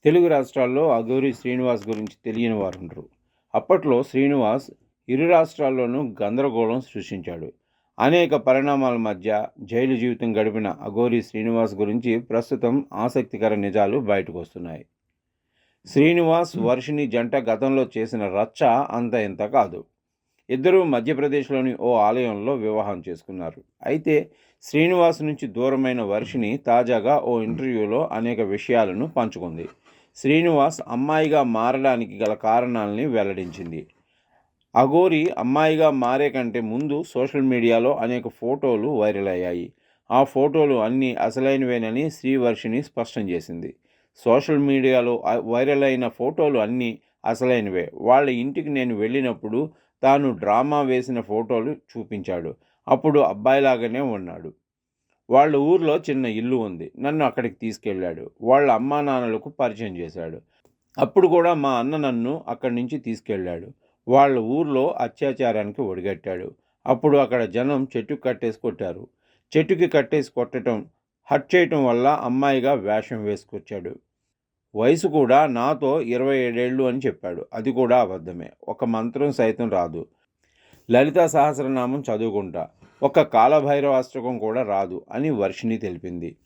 తెలుగు రాష్ట్రాల్లో అఘోరి శ్రీనివాస్ గురించి తెలియని వారుండరు. అప్పట్లో శ్రీనివాస్ ఇరు రాష్ట్రాల్లోనూ గందరగోళం సృష్టించాడు. అనేక పరిణామాల మధ్య జైలు జీవితం గడిపిన అఘోరి శ్రీనివాస్ గురించి ప్రస్తుతం ఆసక్తికర నిజాలు బయటకు వస్తున్నాయి. శ్రీనివాస్, వర్షిణి జంట గతంలో చేసిన రచ్చ అంత ఇంత కాదు. ఇద్దరూ మధ్యప్రదేశ్లోని ఓ ఆలయంలో వివాహం చేసుకున్నారు. అయితే శ్రీనివాస్ నుంచి దూరమైన వర్షిణి తాజాగా ఓ ఇంటర్వ్యూలో అనేక విషయాలను పంచుకుంది. శ్రీనివాస్ అమ్మాయిగా మారడానికి గల కారణాలని వెల్లడించింది. అఘోరి అమ్మాయిగా మారే కంటే ముందు సోషల్ మీడియాలో అనేక ఫోటోలు వైరల్ అయ్యాయి. ఆ ఫోటోలు అన్నీ అసలైనవేనని శ్రీవర్షిణి స్పష్టం చేసింది. సోషల్ మీడియాలో వైరల్ అయిన ఫోటోలు అన్నీ అసలైనవే. వాళ్ళ ఇంటికి నేను వెళ్ళినప్పుడు తాను డ్రామా వేసిన ఫోటోలు చూపించాడు. అప్పుడు అబ్బాయిలాగానే ఉన్నాడు. వాళ్ళ ఊర్లో చిన్న ఇల్లు ఉంది. నన్ను అక్కడికి తీసుకెళ్ళాడు. వాళ్ళ అమ్మా నాన్నలకు పరిచయం చేశాడు. అప్పుడు కూడా మా అన్న నన్ను అక్కడి నుంచి తీసుకెళ్ళాడు. వాళ్ళ ఊర్లో అత్యాచారానికి ఒడిగట్టాడు. అప్పుడు అక్కడ జనం చెట్టుకు కట్టేసి కొట్టారు. చెట్టుకి కట్టేసి కొట్టడం, హట్ చేయటం వల్ల అమ్మాయిగా వేషం వేసుకొచ్చాడు. వయసు కూడా నాతో 27 ఏళ్ళు అని చెప్పాడు. అది కూడా అబద్ధమే. ఒక మంత్రం సైతం రాదు. లలితా సహస్రనామం చదువుకుంటా. ఒక్క కాలభైరవాష్టకం కూడా రాదు అని వర్షిణి తెలిపింది.